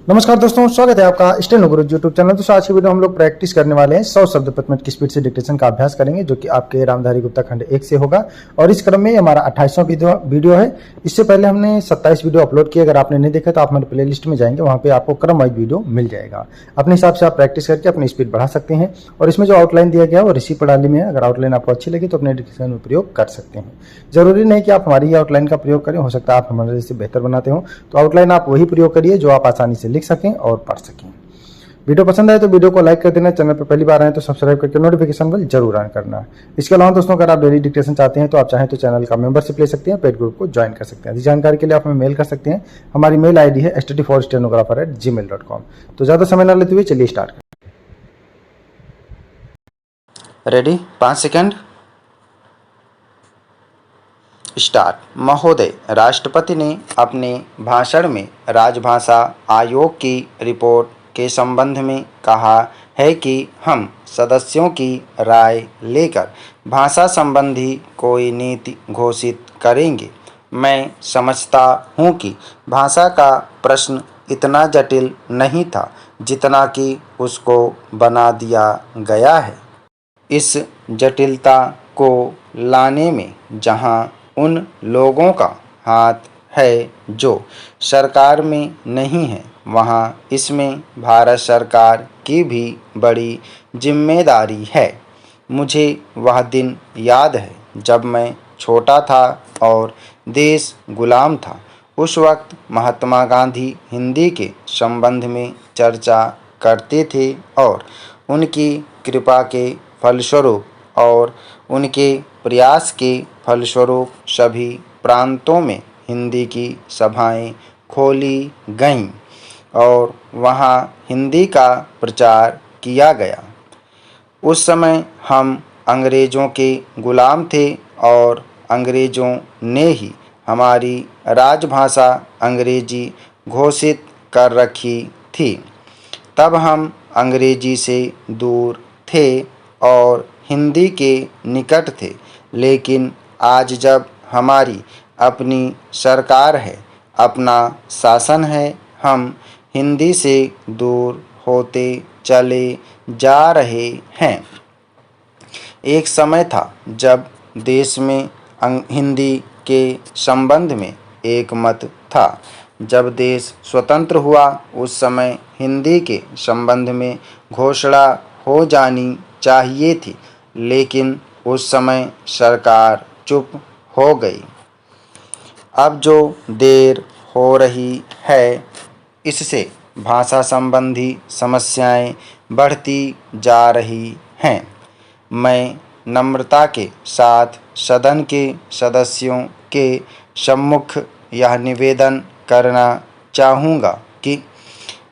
नमस्कार दोस्तों, स्वागत है आपका स्टेनो गुरु यूट्यूब चैनल। दोस्तों आज की वीडियो हम लोग प्रैक्टिस करने वाले हैं 100 शब्द प्रति मिनट की स्पीड से डिक्टेशन का अभ्यास करेंगे, जो कि आपके रामधारी गुप्ता खंड 1 से होगा। और इस क्रम में हमारा 28वां वीडियो है। इससे पहले हमने 27 वीडियो अपलोड किए। अगर आपने नहीं देखा तो आप हमारे प्ले लिस्ट में जाएंगे, वहाँ पे आपको क्रम वाइज वीडियो मिल जाएगा। अपने हिसाब से आप प्रैक्टिस करके अपनी स्पीड बढ़ा सकते हैं। और इसमें जो आउटलाइन दिया गया है वो ऋषि प्रणाली में है। अगर आउटलाइन आपको अच्छी लगी तो अपने डिक्टेशन में प्रयोग कर सकते हैं। जरूरी नहीं कि आप हमारी ही आउटलाइन का प्रयोग करें, हो सकता है आप हमारे से बेहतर बनाते हो, तो आउटलाइन आप वही प्रयोग करिए जो आप आसानी से लिख सकें और पढ़ सकें। वीडियो पसंद आए तो वीडियो को लाइक कर देना। चैनल पर पहली बार आए तो सब्सक्राइब करके नोटिफिकेशन बेल जरूर ऑन करना। इसके अलावा दोस्तों, अगर आप डेली डिक्टेशन चाहते हैं तो आप चाहें तो चैनल का मेंबरशिप ले सकते हैं, पेड ग्रुप को ज्वाइन कर सकते हैं। अधिक जानकारी के लिए आप हमें मेल कर सकते हैं। हमारी मेल आईडी है study4stenographer@gmail.com। तो ज्यादा समय न लेते हुए चलिए स्टार्ट करें। रेडी? 5 second, start. महोदय, राष्ट्रपति ने अपने भाषण में राजभाषा आयोग की रिपोर्ट के संबंध में कहा है कि हम सदस्यों की राय लेकर भाषा संबंधी कोई नीति घोषित करेंगे। मैं समझता हूँ कि भाषा का प्रश्न इतना जटिल नहीं था जितना कि उसको बना दिया गया है। इस जटिलता को लाने में जहाँ उन लोगों का हाथ है जो सरकार में नहीं है, वहाँ इसमें भारत सरकार की भी बड़ी जिम्मेदारी है। मुझे वह दिन याद है जब मैं छोटा था और देश गुलाम था। उस वक्त महात्मा गांधी हिंदी के संबंध में चर्चा करते थे और उनकी कृपा के फलस्वरूप और उनके प्रयास के फलस्वरूप सभी प्रांतों में हिंदी की सभाएं खोली गईं और वहाँ हिंदी का प्रचार किया गया। उस समय हम अंग्रेज़ों के गुलाम थे और अंग्रेज़ों ने ही हमारी राजभाषा अंग्रेजी घोषित कर रखी थी। तब हम अंग्रेजी से दूर थे और हिंदी के निकट थे। लेकिन आज जब हमारी अपनी सरकार है, अपना शासन है, हम हिंदी से दूर होते चले जा रहे हैं। एक समय था जब देश में हिंदी के संबंध में एक मत था। जब देश स्वतंत्र हुआ उस समय हिंदी के संबंध में घोषणा हो जानी चाहिए थी, लेकिन उस समय सरकार चुप हो गई। अब जो देर हो रही है, इससे भाषा संबंधी समस्याएं बढ़ती जा रही हैं। मैं नम्रता के साथ सदन के सदस्यों के सम्मुख यह निवेदन करना चाहूँगा कि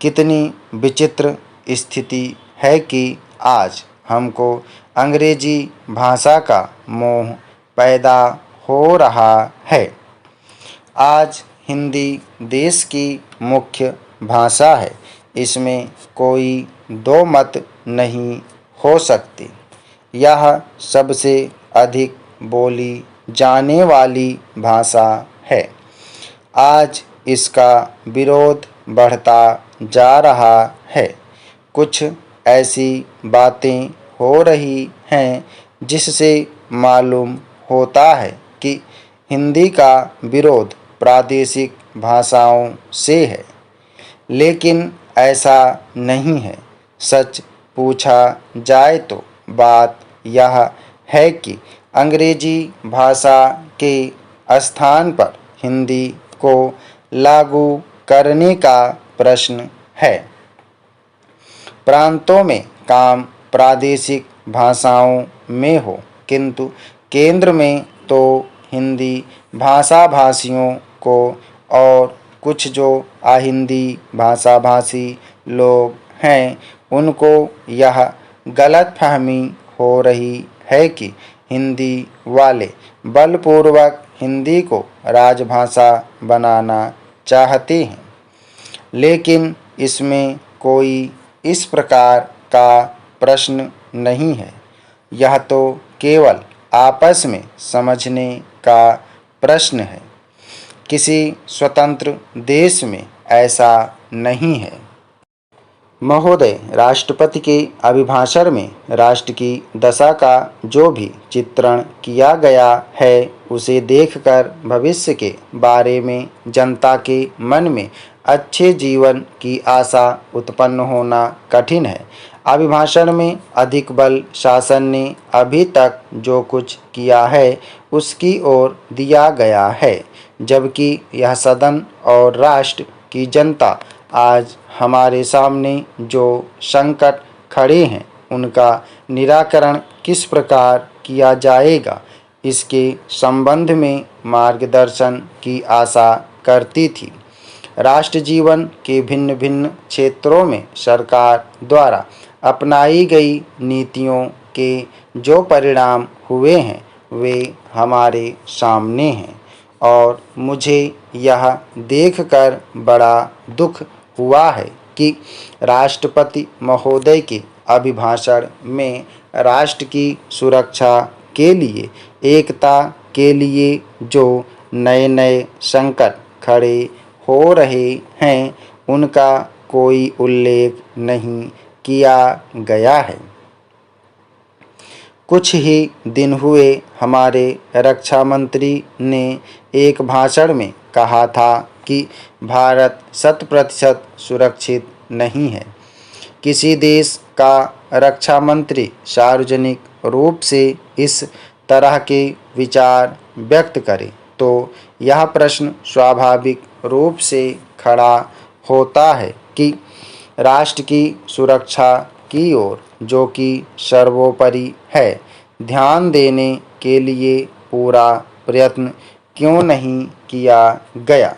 कितनी विचित्र स्थिति है कि आज हमको अंग्रेजी भाषा का मोह पैदा हो रहा है। आज हिंदी देश की मुख्य भाषा है, इसमें कोई दो मत नहीं हो सकती। यह सबसे अधिक बोली जाने वाली भाषा है। आज इसका विरोध बढ़ता जा रहा है। कुछ ऐसी बातें हो रही हैं जिससे मालूम होता है कि हिंदी का विरोध प्रादेशिक भाषाओं से है, लेकिन ऐसा नहीं है। सच पूछा जाए तो बात यह है कि अंग्रेजी भाषा के स्थान पर हिंदी को लागू करने का प्रश्न है। प्रांतों में काम प्रादेशिक भाषाओं में हो, किंतु केंद्र में तो हिंदी भाषा भाषियों को और कुछ जो अहिंदी भाषा भाषी लोग हैं उनको यह गलतफहमी हो रही है कि हिंदी वाले बलपूर्वक हिंदी को राजभाषा बनाना चाहते हैं, लेकिन इसमें कोई इस प्रकार का प्रश्न नहीं है। यह तो केवल आपस में समझने का प्रश्न है। किसी स्वतंत्र देश में ऐसा नहीं है। महोदय, राष्ट्रपति के अभिभाषण में राष्ट्र की दशा का जो भी चित्रण किया गया है उसे देखकर भविष्य के बारे में जनता के मन में अच्छे जीवन की आशा उत्पन्न होना कठिन है। अभिभाषण में अधिक बल शासन ने अभी तक जो कुछ किया है उसकी ओर दिया गया है, जबकि यह सदन और राष्ट्र की जनता आज हमारे सामने जो संकट खड़े हैं उनका निराकरण किस प्रकार किया जाएगा, इसके संबंध में मार्गदर्शन की आशा करती थी। राष्ट्र जीवन के भिन्न भिन्न क्षेत्रों में सरकार द्वारा अपनाई गई नीतियों के जो परिणाम हुए हैं वे हमारे सामने हैं और मुझे यह देखकर बड़ा दुख हुआ है कि राष्ट्रपति महोदय के अभिभाषण में राष्ट्र की सुरक्षा के लिए, एकता के लिए जो नए नए संकट खड़े हो रहे हैं उनका कोई उल्लेख नहीं किया गया है। कुछ ही दिन हुए हमारे रक्षा मंत्री ने एक भाषण में कहा था कि भारत 100% सुरक्षित नहीं है। किसी देश का रक्षा मंत्री सार्वजनिक रूप से इस तरह के विचार व्यक्त करे तो यह प्रश्न स्वाभाविक रूप से खड़ा होता है कि राष्ट्र की सुरक्षा की ओर, जो कि सर्वोपरि है, ध्यान देने के लिए पूरा प्रयत्न क्यों नहीं किया गया।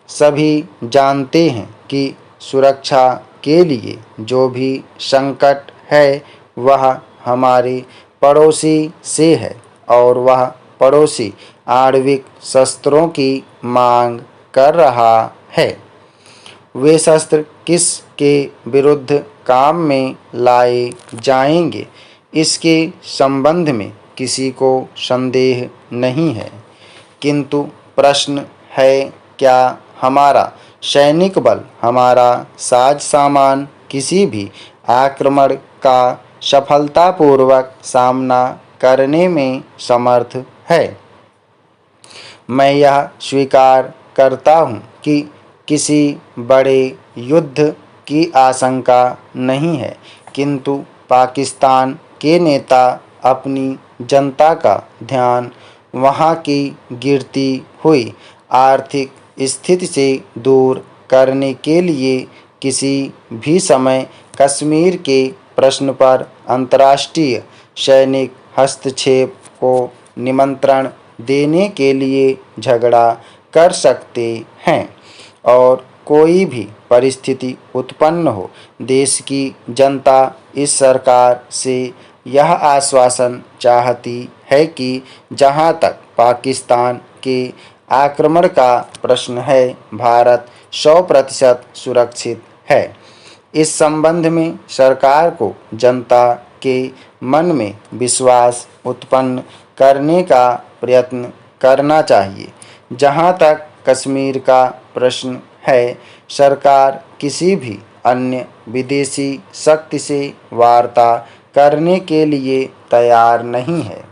सभी जानते हैं कि सुरक्षा के लिए जो भी संकट है वह हमारे पड़ोसी से है और वह पड़ोसी आणविक शस्त्रों की मांग कर रहा है। वे शस्त्र किस के विरुद्ध काम में लाए जाएंगे, इसके संबंध में किसी को संदेह नहीं है, किंतु प्रश्न है क्या हमारा सैनिक बल, हमारा साज सामान किसी भी आक्रमण का सफलतापूर्वक सामना करने में समर्थ है। मैं यह स्वीकार करता हूँ कि किसी बड़े युद्ध की आशंका नहीं है, किंतु पाकिस्तान के नेता अपनी जनता का ध्यान वहाँ की गिरती हुई आर्थिक स्थिति से दूर करने के लिए किसी भी समय कश्मीर के प्रश्न पर अंतर्राष्ट्रीय सैनिक हस्तक्षेप को निमंत्रण देने के लिए झगड़ा कर सकते हैं और कोई भी परिस्थिति उत्पन्न हो, देश की जनता इस सरकार से यह आश्वासन चाहती है कि जहां तक पाकिस्तान के आक्रमण का प्रश्न है, भारत 100% सुरक्षित है। इस संबंध में सरकार को जनता के मन में विश्वास उत्पन्न करने का प्रयत्न करना चाहिए। जहां तक कश्मीर का प्रश्न है, सरकार किसी भी अन्य विदेशी शक्ति से वार्ता करने के लिए तैयार नहीं है।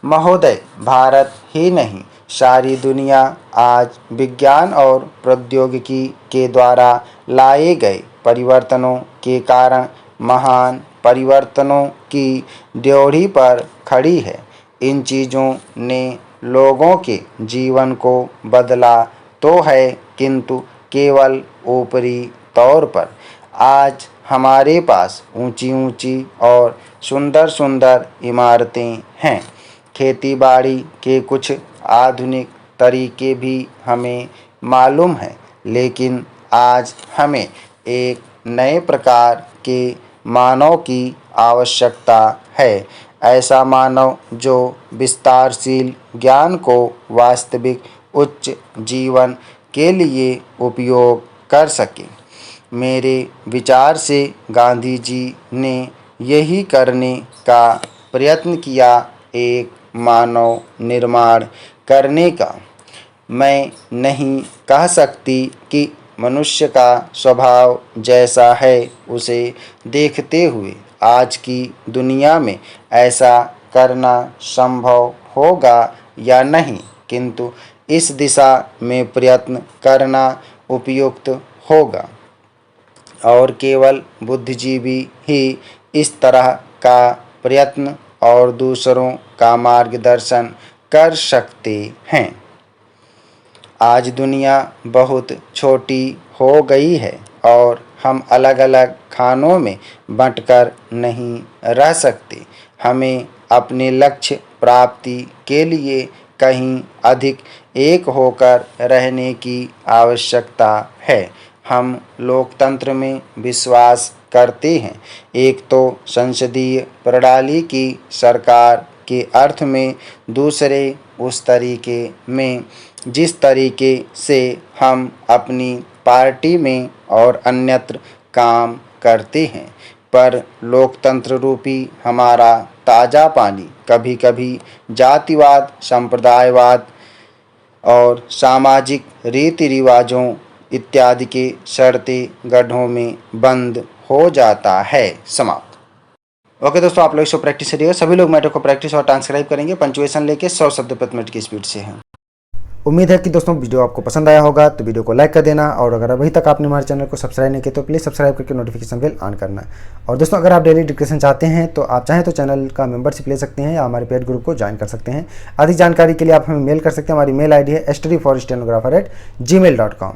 महोदय, भारत ही नहीं, सारी दुनिया आज विज्ञान और प्रौद्योगिकी के द्वारा लाए गए परिवर्तनों के कारण महान परिवर्तनों की ड्योढ़ी पर खड़ी है। इन चीज़ों ने लोगों के जीवन को बदला तो है, किंतु केवल ऊपरी तौर पर। आज हमारे पास ऊंची ऊंची और सुंदर सुंदर इमारतें हैं। खेतीबाड़ी के कुछ आधुनिक तरीके भी हमें मालूम हैं, लेकिन आज हमें एक नए प्रकार के मानव की आवश्यकता है। ऐसा मानव जो विस्तारशील ज्ञान को वास्तविक उच्च जीवन के लिए उपयोग कर सके। मेरे विचार से गांधी जी ने यही करने का प्रयत्न किया, एक मानव निर्माण करने का। मैं नहीं कह सकती कि मनुष्य का स्वभाव जैसा है उसे देखते हुए आज की दुनिया में ऐसा करना संभव होगा या नहीं, किंतु इस दिशा में प्रयत्न करना उपयुक्त होगा और केवल बुद्धिजीवी ही इस तरह का प्रयत्न और दूसरों का मार्गदर्शन कर सकते हैं। आज दुनिया बहुत छोटी हो गई है और हम अलग अलग खानों में बंटकर नहीं रह सकते। हमें अपने लक्ष्य प्राप्ति के लिए कहीं अधिक एक होकर रहने की आवश्यकता है। हम लोकतंत्र में विश्वास करते हैं। एक तो संसदीय प्रणाली की सरकार के अर्थ में, दूसरे उस तरीके में जिस तरीके से हम अपनी पार्टी में और अन्यत्र काम करते हैं। पर लोकतंत्र रूपी हमारा ताज़ा पानी कभी कभी जातिवाद, संप्रदायवाद और सामाजिक रीति रिवाजों इत्यादि के सड़ते गड्ढों में बंद हो जाता है। समाप्त। ओके दोस्तों, आप लोग इसको प्रैक्टिस करिएगा। सभी लोग मैटर को प्रैक्टिस और ट्रांसक्राइब करेंगे। पंचुएशन लेके 100 शब्द प्रति मिनट की स्पीड से है। उम्मीद है कि दोस्तों वीडियो आपको पसंद आया होगा, तो वीडियो को लाइक कर देना और अगर अभी तक आपने हमारे चैनल को सब्सक्राइब नहीं किया तो प्लीज़ सब्सक्राइब करके नोटिफिकेशन बेल ऑन करना। और दोस्तों अगर आप डेली डिस्कशन चाहते हैं तो आप चाहें तो चैनल का मेंबरशिप ले सकते हैं या हमारे पेड ग्रुप को ज्वाइन कर सकते हैं। अधिक जानकारी के लिए आप हमें मेल कर सकते हैं। हमारी मेल ID है studyforstenographer@gmail.com।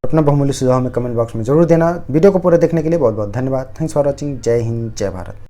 अपना बहुमूल्य सुझाव हमें कमेंट बॉक्स में जरूर देना। वीडियो को पूरा देखने के लिए बहुत बहुत धन्यवाद। Thanks for watching. जय हिंद, जय भारत।